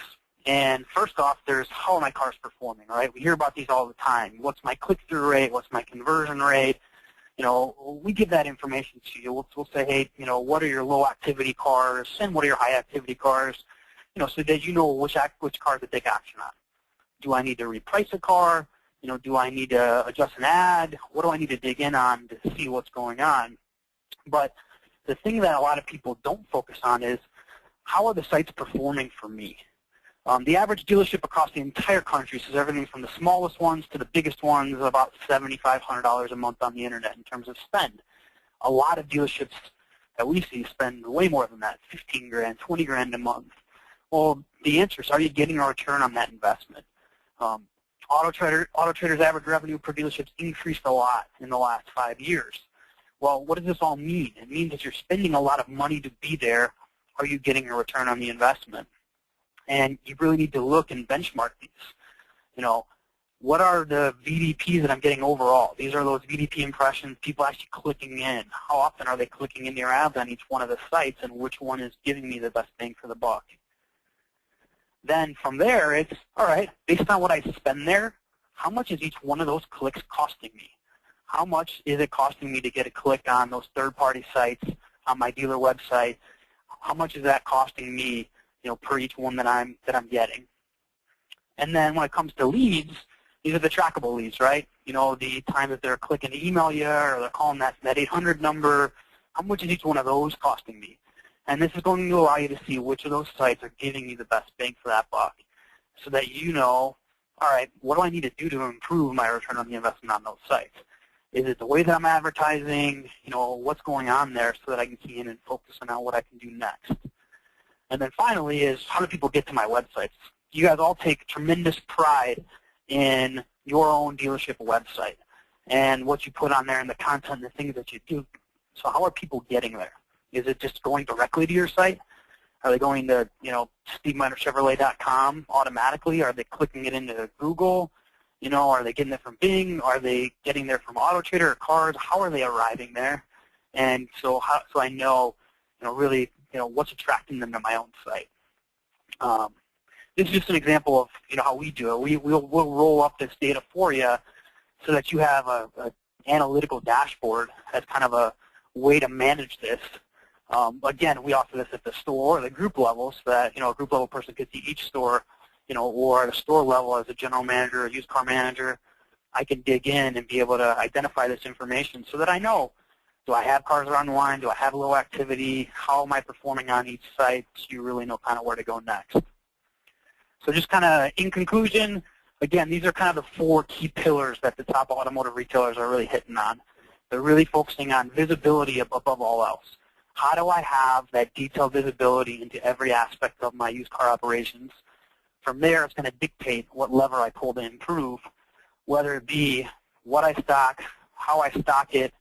And first off, there's how are my cars performing, right? We hear about these all the time. What's my click-through rate? What's my conversion rate? You know, we give that information to you. We'll say, hey, you know, what are your low-activity cars and what are your high-activity cars? You know, so that you know which cars to take action on. Do I need to reprice a car? You know, do I need to adjust an ad? What do I need to dig in on to see what's going on? But the thing that a lot of people don't focus on is how are the sites performing for me? The average dealership across the entire country says everything from the smallest ones to the biggest ones, about $7,500 a month on the internet in terms of spend. A lot of dealerships that we see spend way more than that, 15 grand, 20 grand a month. Well, the answer is, are you getting a return on that investment? Auto Trader's average revenue per dealership increased a lot in the last 5 years. Well, what does this all mean? It means that you're spending a lot of money to be there. Are you getting a return on the investment? And you really need to look and benchmark these. You know, what are the VDPs that I'm getting overall? These are those VDP impressions, people actually clicking in. How often are they clicking in your ads on each one of the sites, and which one is giving me the best bang for the buck? Then from there, it's, all right, based on what I spend there, how much is each one of those clicks costing me? How much is it costing me to get a click on those third-party sites, on my dealer website? How much is that costing me, you know, per each one that I'm getting? And then when it comes to leads, these are the trackable leads, right? You know, the time that they're clicking to email you or they're calling that 800 number, how much is each one of those costing me? And this is going to allow you to see which of those sites are giving you the best bang for that buck so that you know, all right, what do I need to do to improve my return on the investment on those sites? Is it the way that I'm advertising? You know, what's going on there so that I can key in and focus on what I can do next? And then finally is, how do people get to my websites? You guys all take tremendous pride in your own dealership website and what you put on there and the content and the things that you do. So how are people getting there? Is it just going directly to your site? Are they going to, SteveMinerChevrolet.com automatically? Are they clicking it into Google? Are they getting it from Bing? Are they getting there from AutoTrader or Cars? How are they arriving there? And so I know, really, what's attracting them to my own site. This is just an example of, how we do it. We'll roll up this data for you so that you have a analytical dashboard as kind of a way to manage this. Again, we offer this at the store or the group level so that, a group level person could see each store, or at a store level as a general manager, a used car manager, I can dig in and be able to identify this information so that I know, do I have cars that are online? Do I have low activity? How am I performing on each site? So you really know kind of where to go next. So just kind of in conclusion, again, these are kind of the 4 key pillars that the top automotive retailers are really hitting on. They're really focusing on visibility above all else. How do I have that detailed visibility into every aspect of my used car operations? From there, it's going to dictate what lever I pull to improve, whether it be what I stock, how I stock it,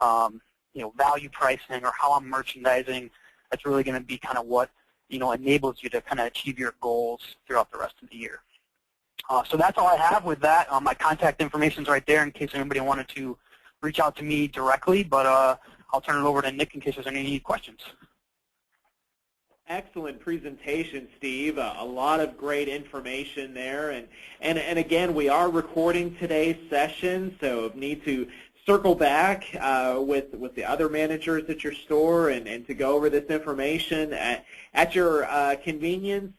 value pricing, or how I'm merchandising. That's really going to be kind of what enables you to kind of achieve your goals throughout the rest of the year. So that's all I have with that. My contact information is right there in case anybody wanted to reach out to me directly, but I'll turn it over to Nick in case there's any questions. Excellent presentation, Steve. A lot of great information there. And again, we are recording today's session, so need to circle back with the other managers at your store and to go over this information at your convenience.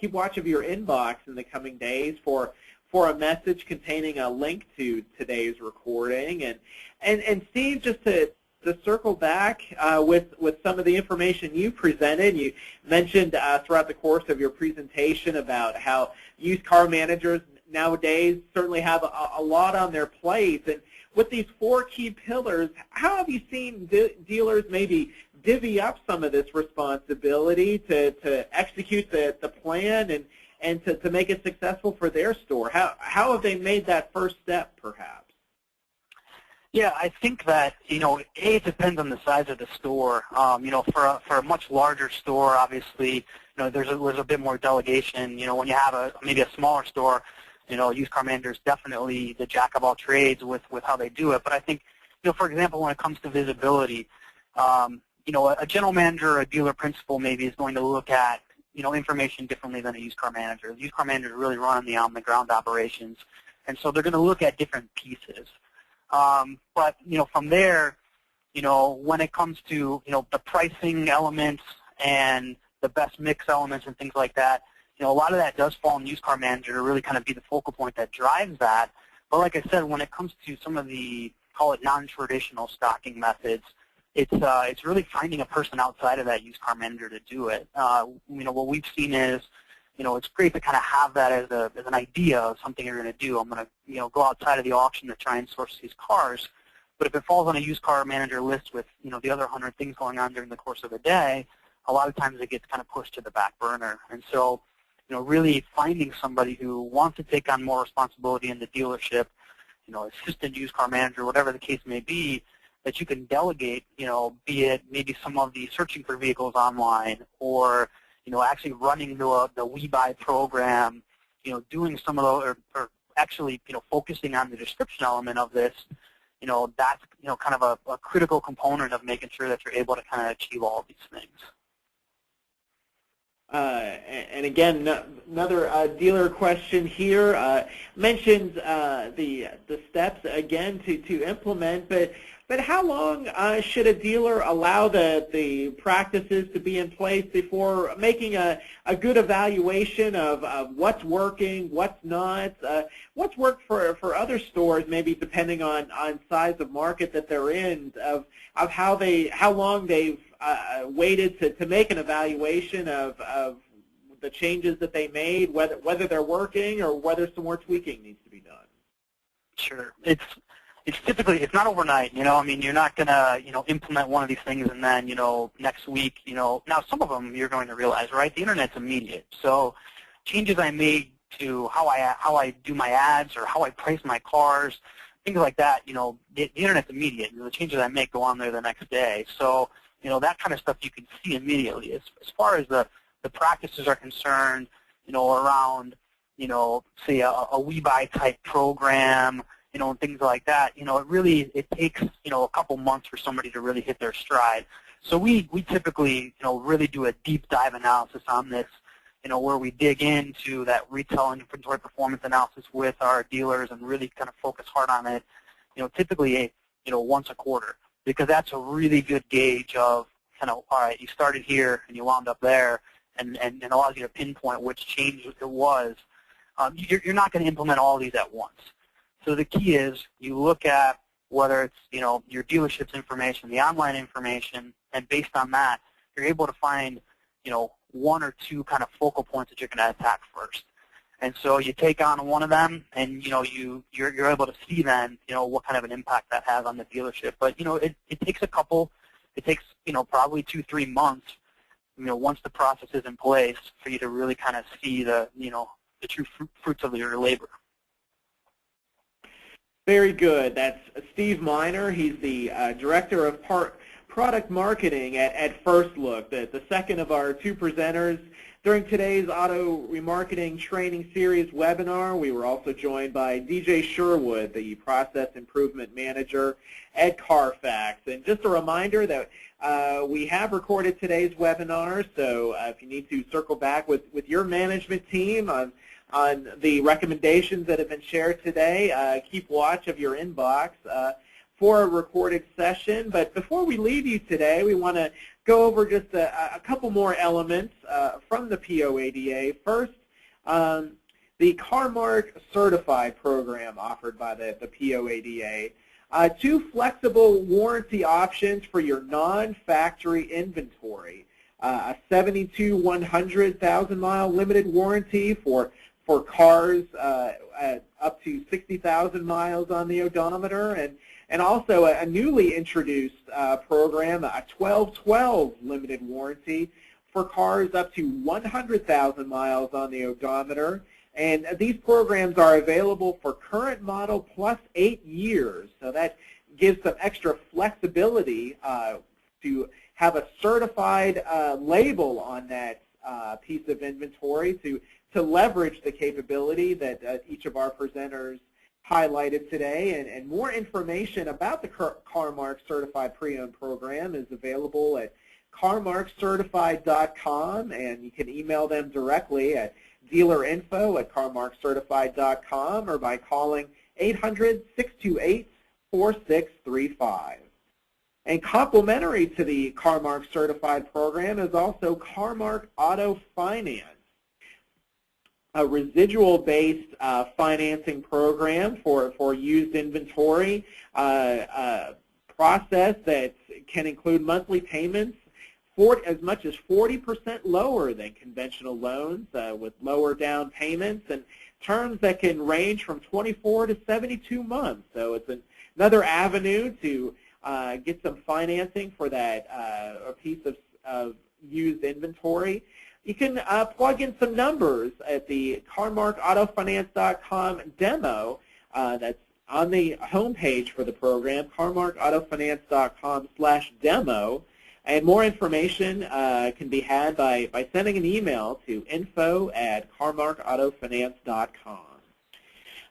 Keep watch of your inbox in the coming days for a message containing a link to today's recording. And Steve, just to circle back with some of the information you presented, you mentioned throughout the course of your presentation about how used car managers nowadays certainly have a lot on their plate. And with these 4 key pillars, how have you seen dealers maybe divvy up some of this responsibility to execute the plan and to make it successful for their store? How have they made that first step, perhaps? Yeah, I think that, it depends on the size of the store. For a much larger store, obviously, there's a bit more delegation. When you have maybe a smaller store, used car managers definitely the jack of all trades with how they do it. But I think, for example, when it comes to visibility, a general manager or a dealer principal maybe is going to look at, information differently than a used car manager. The used car manager really run the on-the-ground operations, and so they're going to look at different pieces. But, from there, when it comes to, the pricing elements and the best mix elements and things like that, a lot of that does fall on the used car manager to really kind of be the focal point that drives that. But like I said, when it comes to some of the, call it non-traditional stocking methods, it's really finding a person outside of that used car manager to do it. What we've seen is, it's great to kind of have that as an idea of something you're going to do. I'm going to, go outside of the auction to try and source these cars. But if it falls on a used car manager list with, the other 100 things going on during the course of the day, a lot of times it gets kind of pushed to the back burner. And so, really finding somebody who wants to take on more responsibility in the dealership, assistant used car manager, whatever the case may be, that you can delegate, be it maybe some of the searching for vehicles online or, actually running the We Buy program, doing some of the, or actually, focusing on the description element of this, that's, kind of a critical component of making sure that you're able to kind of achieve all of these things. And again, another dealer question here mentions the steps again to implement, but how long should a dealer allow the practices to be in place before making a good evaluation of what's working, what's not, what's worked for other stores, maybe depending on size of market that they're in, of how long they've waited to make an evaluation of the changes that they made, whether they're working or whether some more tweaking needs to be done? Sure. it's not overnight, I mean, you're not going to, implement one of these things and then, next week, now some of them you're going to realize, right? The internet's immediate. So changes I made to how I do my ads or how I price my cars, things like that, the internet's immediate. The changes I make go on there the next day. So, that kind of stuff you can see immediately. As far as the practices are concerned, around, say a We Buy type program, and things like that, it takes, a couple months for somebody to really hit their stride. So we typically, really do a deep dive analysis on this, where we dig into that retail and inventory performance analysis with our dealers and really kind of focus hard on it, typically, once a quarter, because that's a really good gauge of kind of, all right, you started here and you wound up there, and allows you to pinpoint which change it was. You're not going to implement all these at once. So the key is you look at whether it's, your dealership's information, the online information, and based on that, you're able to find, one or two kind of focal points that you're going to attack first. And so you take on one of them, and you're able to see then, what kind of an impact that has on the dealership. But it takes it takes probably 2-3 months, once the process is in place, for you to really kind of see the the true fruits of your labor. Very good. That's Steve Miner. He's the Director of Product Marketing at First Look, the second of our two presenters. During today's Auto Remarketing Training Series webinar, we were also joined by DJ Sherwood, the Process Improvement Manager at Carfax. And just a reminder that we have recorded today's webinar, so if you need to circle back with your management team on the recommendations that have been shared today, keep watch of your inbox for a recorded session. But before we leave you today, we want to go over just a couple more elements from the POADA. First, the CarMark Certified program offered by the POADA. 2 flexible warranty options for your non-factory inventory. A 72 100,000-mile limited warranty for cars up to 60,000 miles on the odometer, and also a newly introduced program, a 1212 limited warranty for cars up to 100,000 miles on the odometer. And these programs are available for current model plus 8 years. So that gives some extra flexibility to have a certified label on that piece of inventory to leverage the capability that each of our presenters highlighted today. And more information about the CarMark Certified Pre-Owned program is available at carmarkcertified.com, and you can email them directly at dealerinfo@carmarkcertified.com or by calling 800-628-4635. And complementary to the CarMark Certified program is also CarMark Auto Finance, a residual-based financing program for used inventory, process that can include monthly payments as much as 40% lower than conventional loans, with lower down payments and terms that can range from 24 to 72 months. So it's another avenue to get some financing for that a piece of used inventory. You can plug in some numbers at the CarMarkAutofinance.com demo that's on the homepage for the program, CarMarkAutofinance.com/demo. And more information can be had by sending an email to info@carmarkautofinance.com.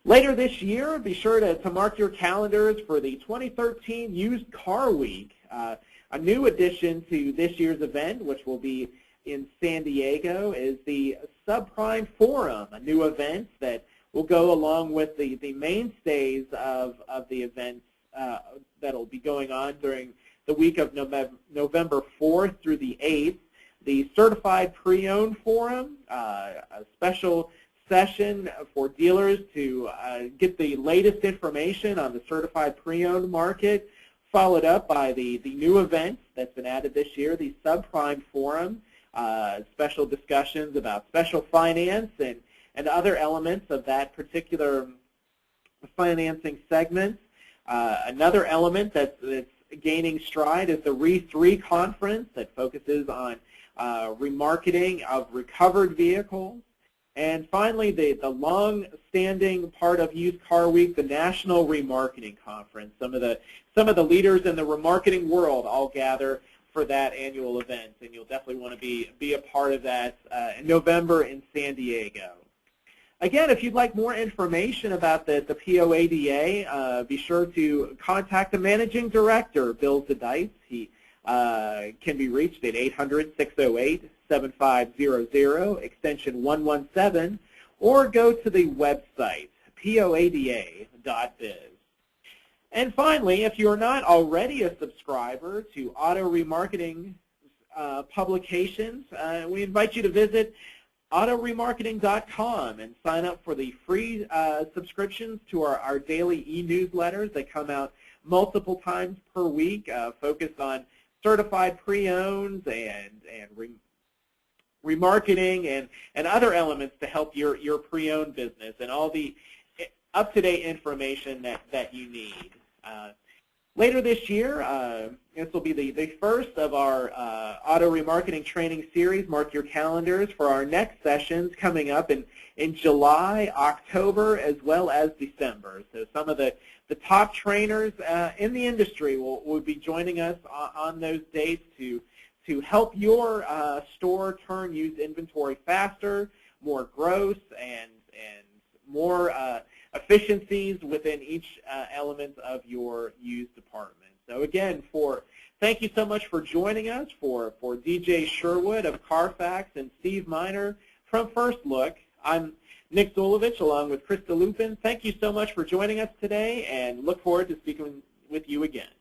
Later this year, be sure to mark your calendars for the 2013 Used Car Week, a new addition to this year's event, which will be in San Diego, is the Subprime Forum, a new event that will go along with the mainstays of the events that will be going on during the week of November 4th through the 8th. The Certified Pre-Owned Forum, a special session for dealers to get the latest information on the certified pre-owned market, followed up by the new event that's been added this year, the Subprime Forum, special discussions about special finance and other elements of that particular financing segment. Another element that's gaining stride is the RE3 conference that focuses on remarketing of recovered vehicles. And finally, the long-standing part of Used Car Week, the National Remarketing Conference. Some of the leaders in the remarketing world all gather for that annual event, and you'll definitely want to be a part of that in November in San Diego. Again, if you'd like more information about the POADA, be sure to contact the Managing Director, Bill Zedice. He can be reached at 800-608-7500, extension 117, or go to the website, poada.biz. And finally, if you're not already a subscriber to Auto Remarketing publications, we invite you to visit autoremarketing.com and sign up for the free subscriptions to our daily e-newsletters that come out multiple times per week, focused on certified pre-owns and remarketing and other elements to help your pre-owned business and all the up-to-date information that you need. Later this year, this will be the first of our auto remarketing training series. Mark your calendars for our next sessions coming up in July, October, as well as December. So some of the top trainers in the industry will be joining us on those dates to help your store turn used inventory faster, more gross, and more efficiencies within each element of your used department. So again, thank you so much for joining us. For DJ Sherwood of Carfax and Steve Miner from First Look, I'm Nick Zulovich along with Krista Lupin. Thank you so much for joining us today, and look forward to speaking with you again.